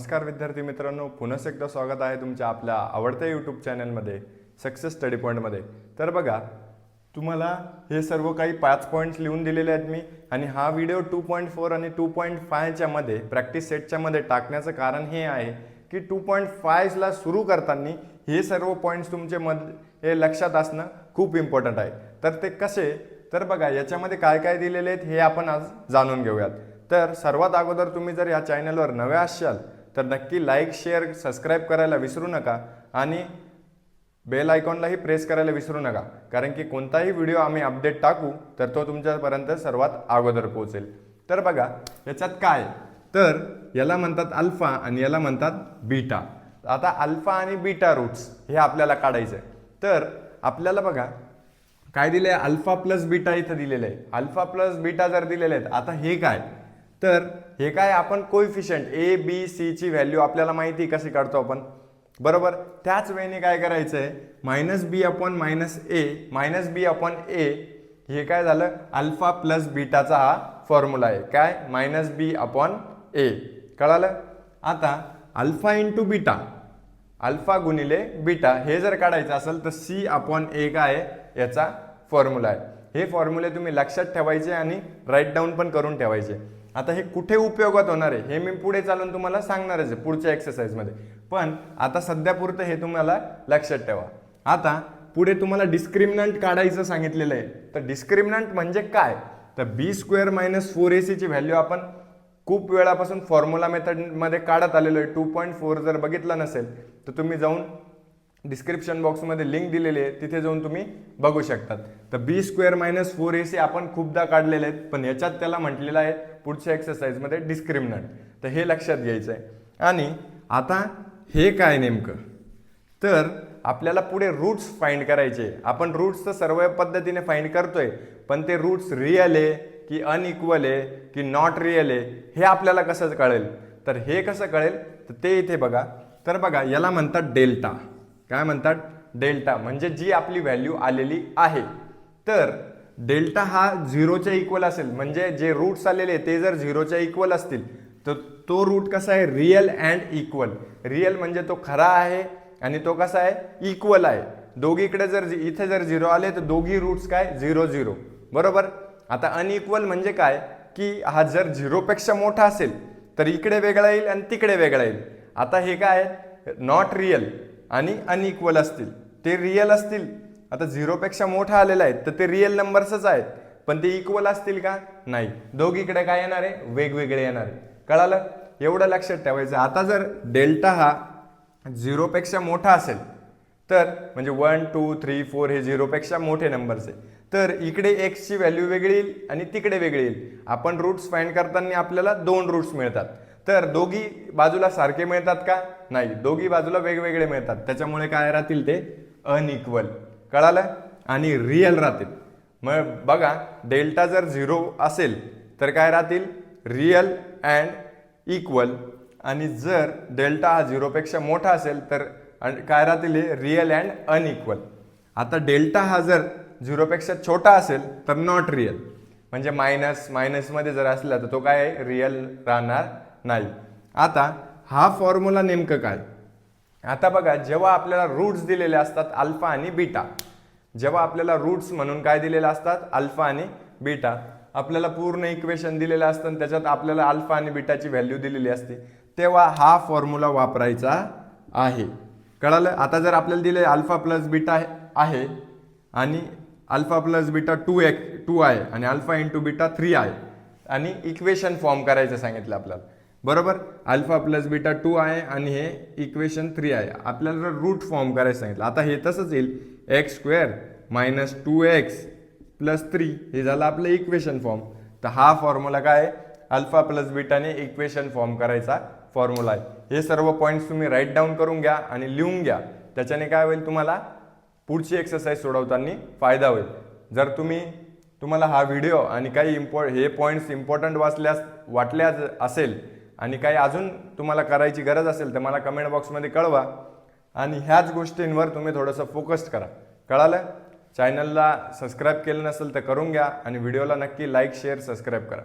नमस्कार विद्यार्थी मित्रांनो, पुन्हा एकदा स्वागत आहे तुमच्या आपल्या आवडत्या यूट्यूब चॅनलमध्ये सक्सेस स्टडी पॉईंटमध्ये। तर बघा, तुम्हाला हे सर्व काही 5 पॉईंट्स लिहून दिलेले आहेत मी, आणि हा व्हिडिओ 2.4 आणि 2.5 च्या मध्ये प्रॅक्टिस सेटच्या मध्ये टाकण्याचं कारण हे आहे की 2.5 ला सुरू करताना हे सर्व पॉईंट्स तुमचे हे लक्षात असणं खूप इम्पॉर्टंट आहे। तर ते कसे, तर बघा याच्यामध्ये काय काय दिलेले आहेत हे आपण आज जाणून घेऊयात। तर सर्वात अगोदर तुम्ही जर या चॅनलवर नवे असाल तर नक्की लाईक, शेअर, सबस्क्राइब करायला विसरू नका आणि बेल आयकॉनलाही प्रेस करायला विसरू नका, कारण की कोणताही व्हिडिओ आम्ही अपडेट टाकू तर तो तुमच्यापर्यंत सर्वात अगोदर पोहोचेल। तर बघा याच्यात काय, तर याला म्हणतात अल्फा आणि याला म्हणतात बीटा। आता अल्फा आणि बीटा रूट्स हे आपल्याला काढायचे आहे। तर आपल्याला बघा काय दिले, अल्फा प्लस बीटा इथं दिलेले आहे। अल्फा प्लस बीटा जर दिलेले आहेत, आता हे काय, तर हे काय आपण कोएफिशिएंट ए बी सी ची व्हॅल्यू आपल्याला माहिती कशी काढतो आपण, बरोबर। त्याच वेळेने काय करायचं आहे, मायनस बी अपॉन ए हे काय झालं, अल्फा प्लस बीटाचा हा फॉर्म्युला आहे। काय, मायनस बी अपॉन ए, कळालं। आता अल्फा इंटू बीटा, अल्फा गुणिले बीटा हे जर काढायचं असेल तर सी अपॉन ए काय आहे याचा फॉर्म्युला आहे। हे फॉर्म्युले तुम्ही लक्षात ठेवायचे आणि राईट डाऊन पण करून ठेवायचे। आता हे कुठे उपयोगात होणार आहे हे मी पुढे चालून तुम्हाला सांगणारच आहे पुढच्या एक्सरसाइज मध्ये, पण आता सध्या पुरतं हे तुम्हाला लक्षात ठेवा। आता पुढे तुम्हाला डिस्क्रिमिनंट काढायचं सांगितलेलं आहे। तर डिस्क्रिमिनंट म्हणजे काय, तर बी स्क्वेअर मायनस 4ac ची व्हॅल्यू आपण खूप वेळापासून फॉर्म्युला मेथडमध्ये काढत आलेलो आहे। 2.4 जर बघितला नसेल तर तुम्ही जाऊन डिस्क्रिप्शन बॉक्समध्ये लिंक दिलेली आहे, तिथे जाऊन तुम्ही बघू शकतात। तर बी स्क्वेअर मायनस 4ac आपण खूपदा काढलेले आहेत, पण याच्यात त्याला म्हटलेलं आहे पुढच्या एक्सरसाइजमध्ये डिस्क्रिमिनंट। तर हे लक्षात घ्यायचं आहे। आणि आता हे काय नेमकं, तर आपल्याला पुढे रूट्स फाइंड करायचे। आपण रूट्स तर सर्व पद्धतीने फाइंड करतोय, पण ते रूट्स रिअल आहे की अनइक्वल आहे की नॉट रिअल आहे हे आपल्याला कसं कळेल, तर हे कसं कळेल तर ते इथे बघा। तर बघा याला म्हणतात डेल्टा, काय म्हणतात, डेल्टा म्हणजे जी आपली व्हॅल्यू आलेली आहे। तर डेल्टा हा 0च्या इक्वल असेल, म्हणजे जे रूट्स आलेले ते जर 0च्या इक्वल असतील तर तो रूट कसा आहे, रिअल अँड इक्वल। रिअल म्हणजे तो खरा आहे आणि तो कसा आहे, इक्वल आहे। दोघीकडे जर इथे जर 0 आले तर दोघी रूट्स काय 0 0, बरोबर। आता अनइक्वल म्हणजे काय की हा जर 0 पेक्षा मोठा असेल तर इकडे वेगळा येईल आणि तिकडे वेगळा येईल। आता हे काय आहे, नॉट रिअल आणि अनइक्वल असतील, ते रिअल असतील। आता 0 पेक्षा मोठा आलेला आहे तर ते रिअल नंबर्सच आहेत, पण ते इक्वल असतील का, नाही, दोघीकडे काय येणार आहे, वेगवेगळे येणार आहे, कळालं। एवढं लक्षात ठेवायचं। आता जर डेल्टा हा 0 पेक्षा मोठा असेल तर म्हणजे 1 2 3 4 हे 0 पेक्षा मोठे नंबर्स आहे, तर इकडे x ची व्हॅल्यू वेगळी येईल आणि तिकडे वेगळी येईल। आपण रूट्स फाइंड करताना आपल्याला 2 रूट्स मिळतात, तर दोघी बाजूला सारखे मिळतात का, नाही, दोघी बाजूला वेगवेगळे मिळतात। त्याच्यामुळे काय राहतील, ते अनइक्वल, कळालं, आणि रिअल राहतील। मग बघा डेल्टा जर 0 असेल तर काय राहतील, रिअल अँड इक्वल, आणि जर डेल्टा हा 0 पेक्षा मोठा असेल तर काय राहतील, रिअल अँड अनइक्वल। आता डेल्टा हा जर 0 पेक्षा छोटा असेल तर नॉट रिअल, म्हणजे मायनस मध्ये जर असला तर तो काय रिअल राहणार नाही। आता हा फॉर्म्युला नेमकं काय, आता बघा जेव्हा आपल्याला रूट्स दिलेले असतात अल्फा आणि बीटा, जेव्हा आपल्याला रूट्स म्हणून काय दिलेले असतात अल्फा आणि बीटा, आपल्याला पूर्ण इक्वेशन दिलेलं असतं आणि त्याच्यात आपल्याला अल्फा आणि बीटाची व्हॅल्यू दिलेली असते, तेव्हा हा फॉर्म्युला वापरायचा आहे, कळालं। आता जर आपल्याला दिले अल्फा प्लस बीटा आहे आणि अल्फा प्लस बीटा 2 आहे आणि अल्फा इंटू बीटा 3 आहे, आणि इक्वेशन फॉर्म करायचं सांगितलं आपल्याला, बरोबर। अल्फा प्लस बीटा 2 आहे आणि हे इक्वेशन 3 आहे, आपल्याला रूट फॉर्म करायचं सांगितलं। आता हे तसंच येईल, x square minus 2x plus 3 हे झालं आपलं इक्वेशन फॉर्म। तर हा फॉर्म्युला काय आहे, अल्फा प्लस बीटाने इक्वेशन फॉर्म करायचा फॉर्म्युला आहे। हे सर्व पॉईंट्स तुम्ही राईट डाऊन करून घ्या आणि लिहून घ्या, त्याच्याने काय होईल, तुम्हाला पुढची एक्सरसाइज सोडवताना फायदा होईल। जर तुम्हाला हा व्हिडिओ आणि काही हे पॉईंट्स इम्पॉर्टंट वाटल्या असेल आणि काही अजून तुम्हाला करायची गरज असेल तर मला कमेंट बॉक्समध्ये कळवा, आणि ह्याच गोष्टींवर तुम्ही थोडंसं फोकस करा, कळालं। चॅनलला सबस्क्राईब केलं नसेल तर करून घ्या आणि व्हिडिओला नक्की लाईक, शेअर, सबस्क्राईब करा।